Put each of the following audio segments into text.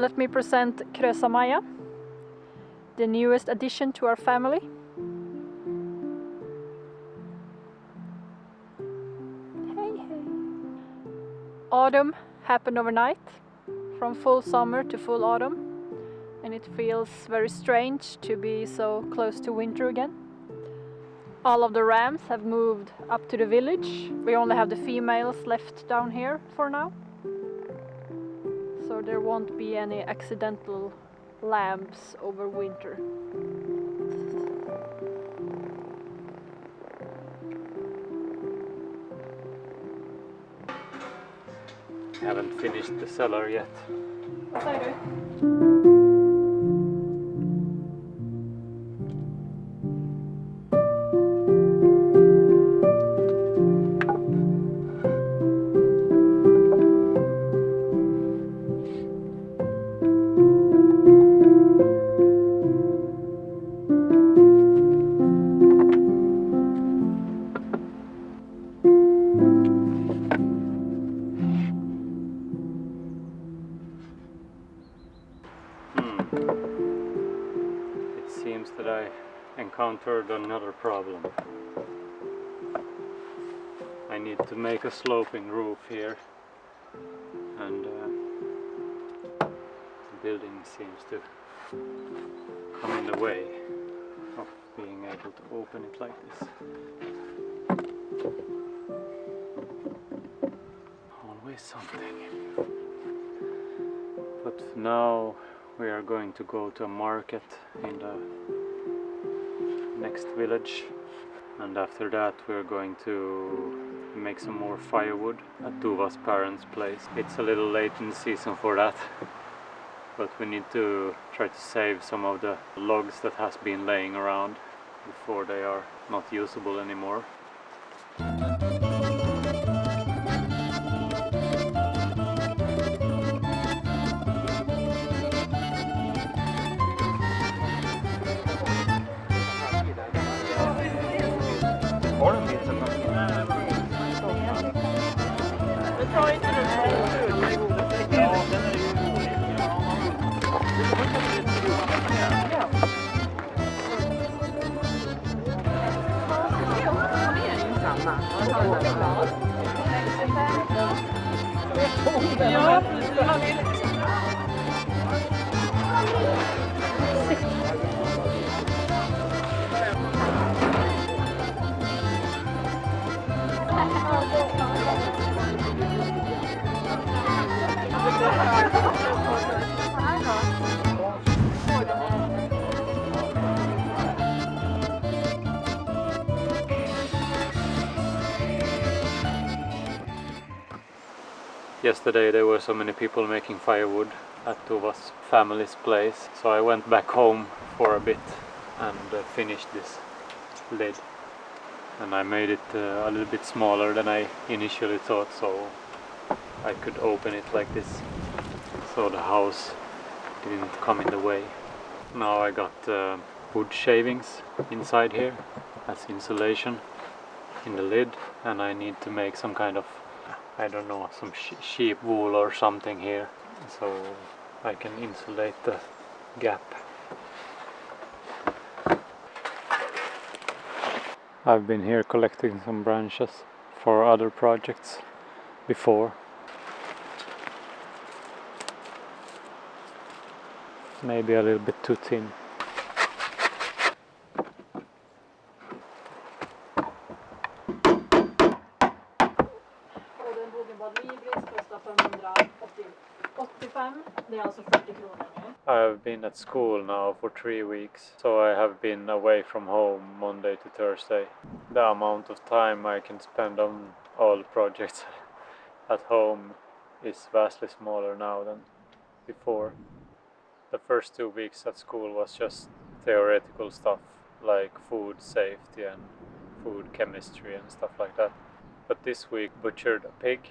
let me present Krösa-Maja, the newest addition to our family. Hey, hey. Autumn happened overnight, from full summer to full autumn, and it feels very strange to be so close to winter again. All of the rams have moved up to the village. We only have the females left down here for now. So there won't be any accidental lambs over winter. Haven't finished the cellar yet. What I do? It seems that I encountered another problem. I need to make a sloping roof here, and the building seems to come in the way of being able to open it like this. Always something. But now we are going to go to a market in the next village, and after that we are going to make some more firewood at Tuva's parents' place. It's a little late in the season for that, but we need to try to save some of the logs that has been laying around before they are not usable anymore. Yesterday there were so many people making firewood at Tuva's family's place, so I went back home for a bit and finished this lid. And I made it a little bit smaller than I initially thought, so I could open it like this, so the house didn't come in the way. Now I got wood shavings inside here as insulation in the lid, and I need to make some kind of, I don't know, some sheep wool or something here, so I can insulate the gap. I've been here collecting some branches for other projects before. Maybe a little bit too thin. I have been at school now for 3 weeks, so I have been away from home Monday to Thursday. The amount of time I can spend on all projects at home is vastly smaller now than before. The first 2 weeks at school was just theoretical stuff like food safety and food chemistry and stuff like that. But this week butchered a pig,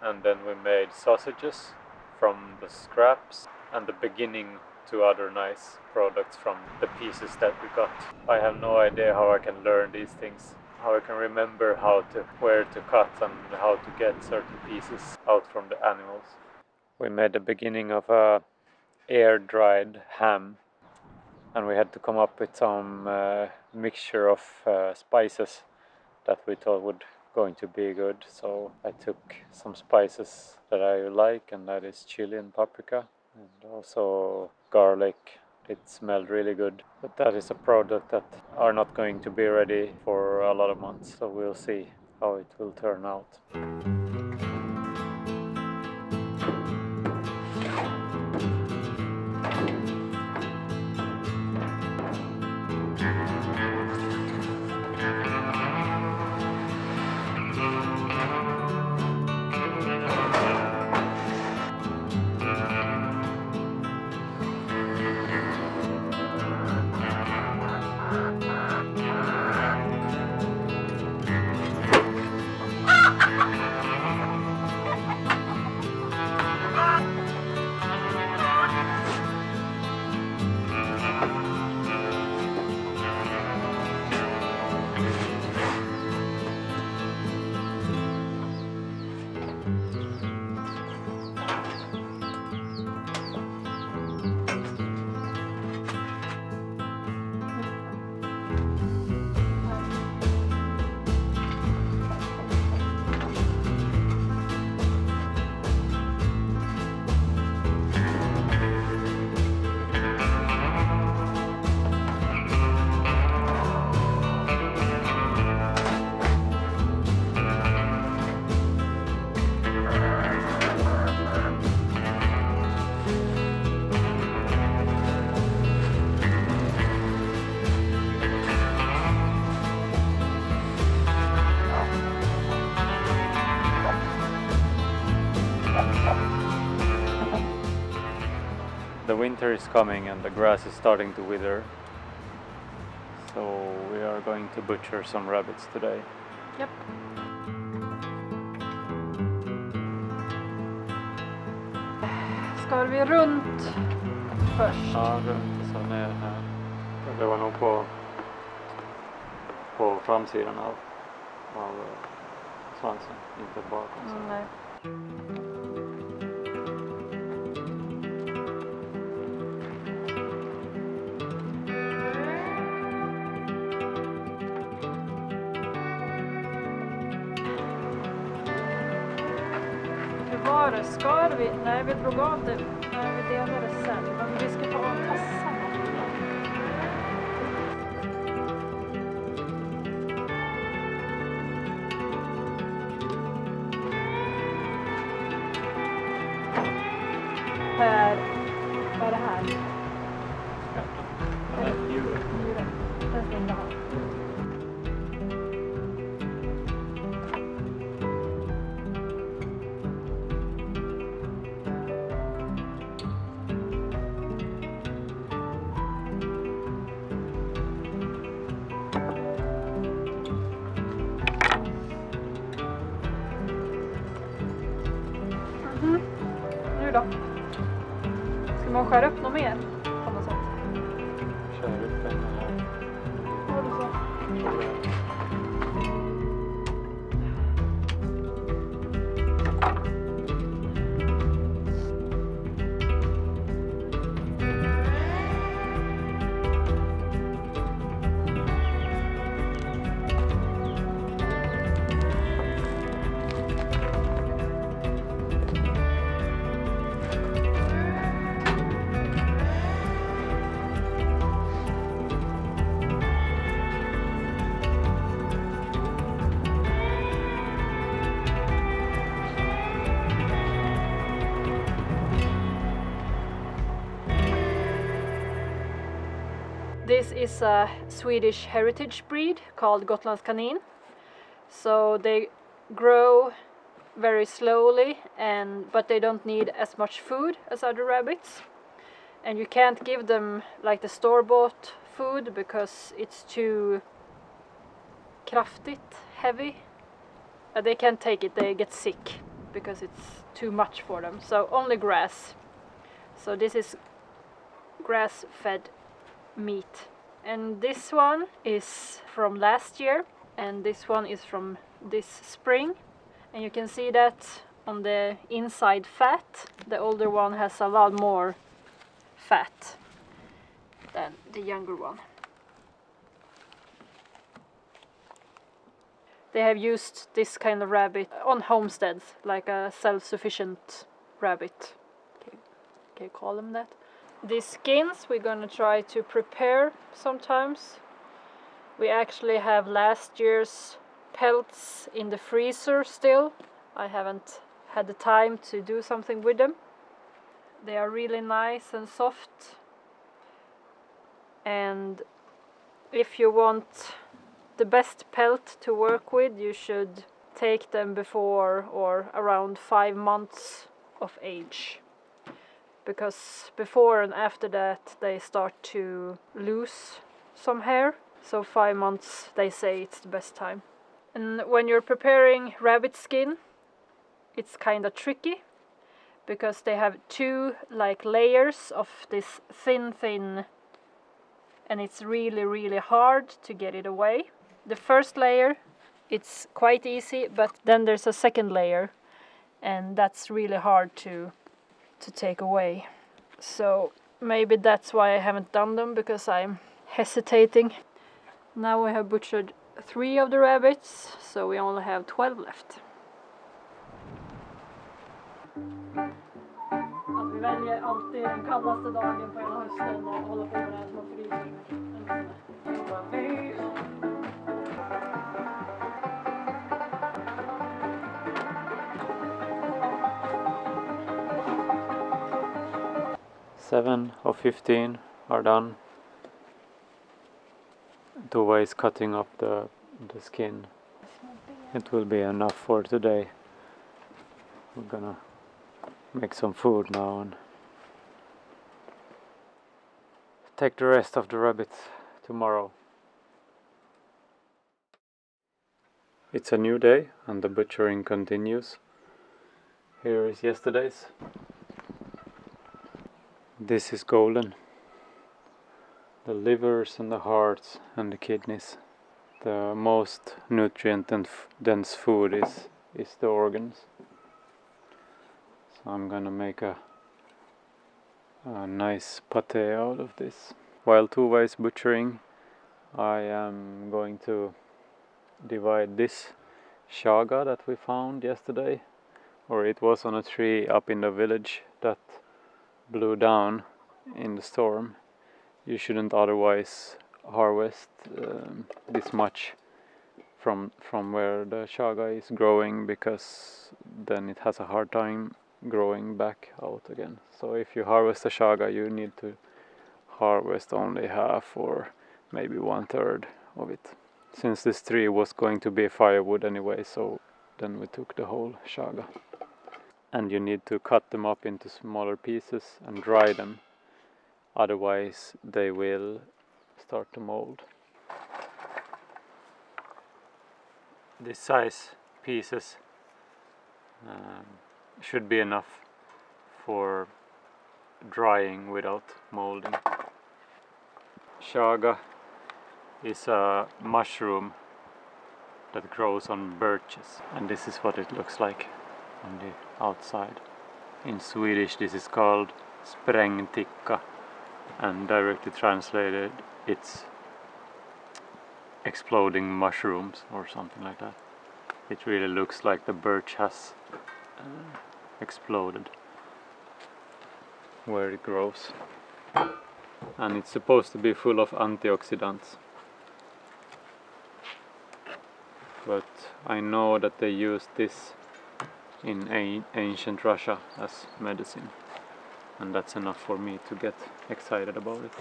and then we made sausages from the scraps and the beginning to other nice products from the pieces that we got. I have no idea how I can learn these things, how I can remember where to cut and how to get certain pieces out from the animals. We made the beginning of a air-dried ham, and we had to come up with some mixture of spices that we thought would going to be good. So I took some spices that I like, and that is chili and paprika, and also garlic. It smelled really good, but that is a product that are not going to be ready for a lot of months, so we'll see how it will turn out. The winter is coming and the grass is starting to wither, so we are going to butcher some rabbits today. Yep. Ska vi runt först? Ja, runt och så ner här. Det var nog på framsidan av svansen, inte bakom. Så. Nej. Skar vi? Nej, vi drog av det. Nej, vi delade sen. Men vi ska ta av tassarna. Här. Vad är det här? Njuren. Den ska jag ha. Nu då? Ska man skära upp något mer på något sätt? Kör upp den här. Vad du sa? This is a Swedish heritage breed called Gotlands kanin. So they grow very slowly, but they don't need as much food as other rabbits. And you can't give them like the store-bought food because it's too kraftigt, heavy. They can't take it, they get sick because it's too much for them. So only grass. So this is grass-fed meat, and this one is from last year and this one is from this spring, and you can see that on the inside fat the older one has a lot more fat than the younger one. They have used this kind of rabbit on homesteads, like a self-sufficient rabbit. Can you call them that? These skins we're gonna try to prepare sometimes. We actually have last year's pelts in the freezer still. I haven't had the time to do something with them. They are really nice and soft. And if you want the best pelt to work with, you should take them before or around 5 months of age. Because before and after that they start to lose some hair. So 5 months they say it's the best time. And when you're preparing rabbit skin, it's kind of tricky because they have two like layers of this thin, and it's really hard to get it away. The first layer, it's quite easy, but then there's a second layer, and that's really hard to take away. So maybe that's why I haven't done them, because I'm hesitating. Now we have butchered 3 of the rabbits, so we only have 12 left. Att vi väljer alltid den kallaste dagen på hela hösten och håller på med det här små frysen. 7 of 15 are done. 2 ways cutting up the skin. It will be enough for today. We're gonna make some food now and take the rest of the rabbits tomorrow. It's a new day and the butchering continues. Here is yesterday's. This is golden. The livers and the hearts and the kidneys. The most nutrient and dense food is the organs. So I'm gonna make a nice pate out of this. While 2 ways butchering, I am going to divide this chaga that we found yesterday, or it was on a tree up in the village that blew down in the storm. You shouldn't otherwise harvest this much from where the chaga is growing, because then it has a hard time growing back out again. So if you harvest a chaga, you need to harvest only half or maybe 1/3 of it. Since this tree was going to be firewood anyway, so then we took the whole chaga. And you need to cut them up into smaller pieces and dry them, otherwise they will start to mold. This size pieces should be enough for drying without molding. Chaga is a mushroom that grows on birches, and this is what it looks like on the outside. In Swedish this is called sprängticka, and directly translated it's exploding mushrooms or something like that. It really looks like the birch has exploded where it grows, and it's supposed to be full of antioxidants. But I know that they used this in ancient Russia as medicine, and that's enough for me to get excited about it.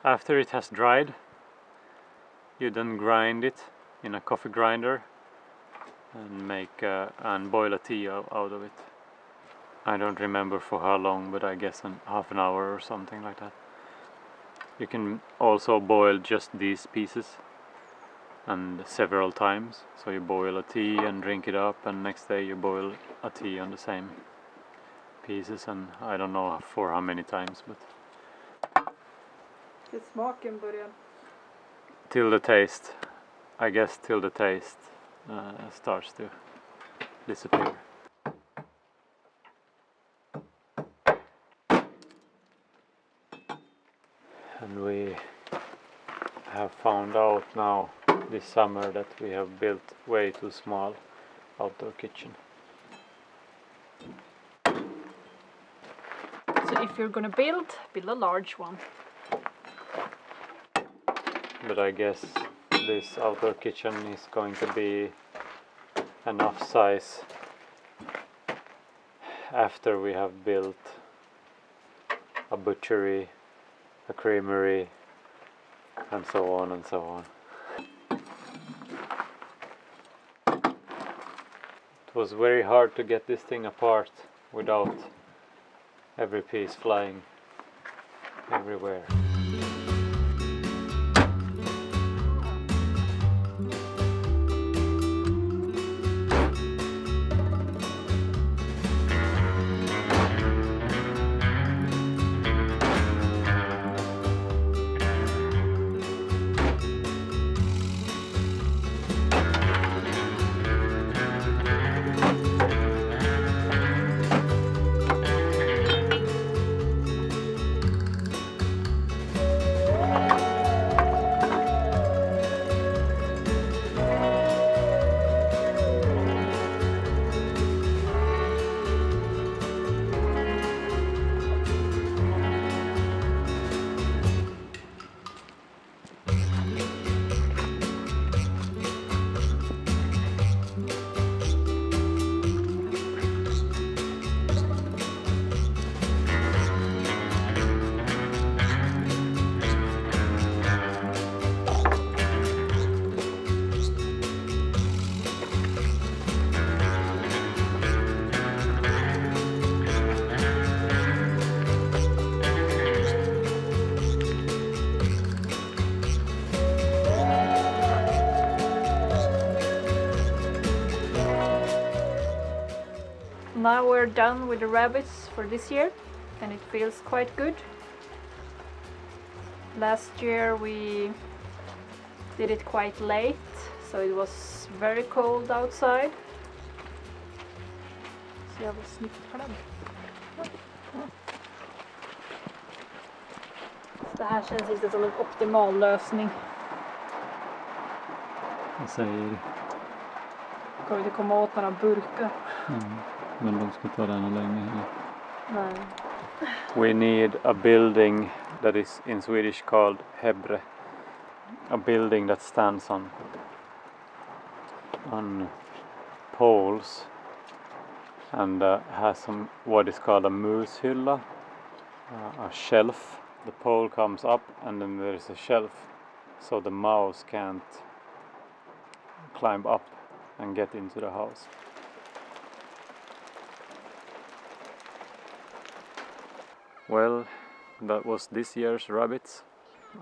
After it has dried, you then grind it in a coffee grinder and boil a tea out of it. I don't remember for how long, but I guess half an hour or something like that. You can also boil just these pieces and several times. So you boil a tea and drink it up, and next day you boil a tea on the same pieces, and I don't know for how many times, but Det smaken börjar till the taste, I guess, till the taste starts to disappear. And we have found out now this summer that we have built way too small outdoor kitchen. So if you're gonna build a large one. But I guess this outdoor kitchen is going to be enough size after we have built a butchery, a creamery, and so on and so on. It was very hard to get this thing apart without every piece flying everywhere. Now we're done with the rabbits for this year, and it feels quite good. Last year we did it quite late, so it was very cold outside. Så jävla snyggt för den. Det här känns inte som en optimal lösning. Vad säger du? Kommer inte komma åt några burkar. Men de ska ta den länge heller. Nej. We need a building that is in Swedish called hebre. A building that stands on poles and has what is called a mushylla, a shelf. The pole comes up and then there is a shelf so the mouse can't climb up and get into the house. Well, that was this year's rabbits.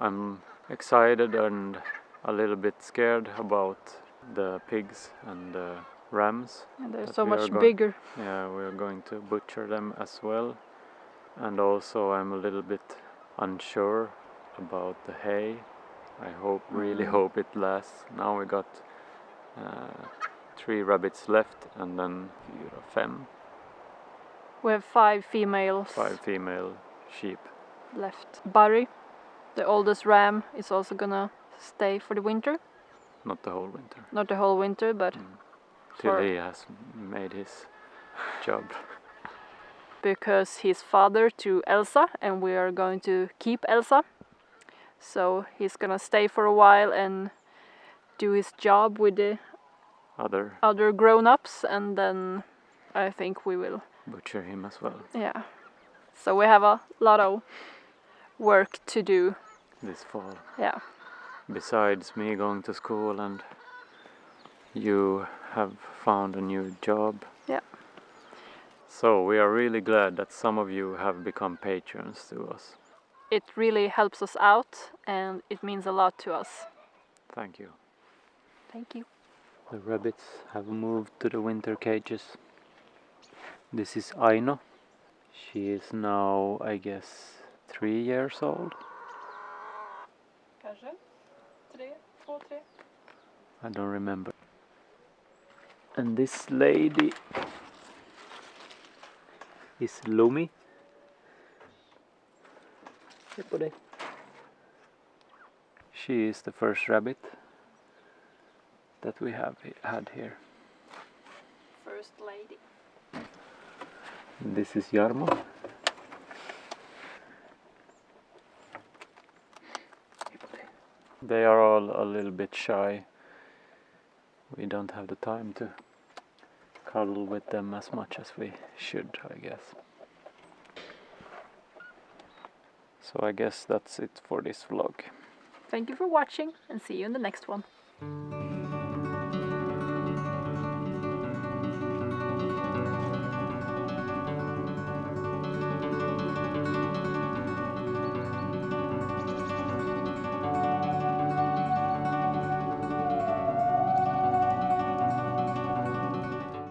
I'm excited and a little bit scared about the pigs and the rams. And they're so much bigger. Yeah, we're going to butcher them as well. And also I'm a little bit unsure about the hay. I really hope it lasts. Now we got 3 rabbits left and then 5. We have 5 females. 5 female sheep left. Butchery, the oldest ram, is also gonna stay for the winter. Not the whole winter. Not the whole winter, but till he has made his job. Because he's father to Elsa, and we are going to keep Elsa. So he's gonna stay for a while and do his job with the other grown-ups, and then I think we will butcher him as well. Yeah. So we have a lot of work to do this fall. Yeah. Besides me going to school and you have found a new job. Yeah. So we are really glad that some of you have become patrons to us. It really helps us out and it means a lot to us. Thank you. Thank you. The rabbits have moved to the winter cages. This is Aino. She is now, I guess, 3 years old. Kanske? I don't remember. And this lady is Lumi. She is the first rabbit that we have had here. First lady. This is Jarmo. They are all a little bit shy. We don't have the time to cuddle with them as much as we should, I guess. So I guess that's it for this vlog. Thank you for watching and see you in the next one.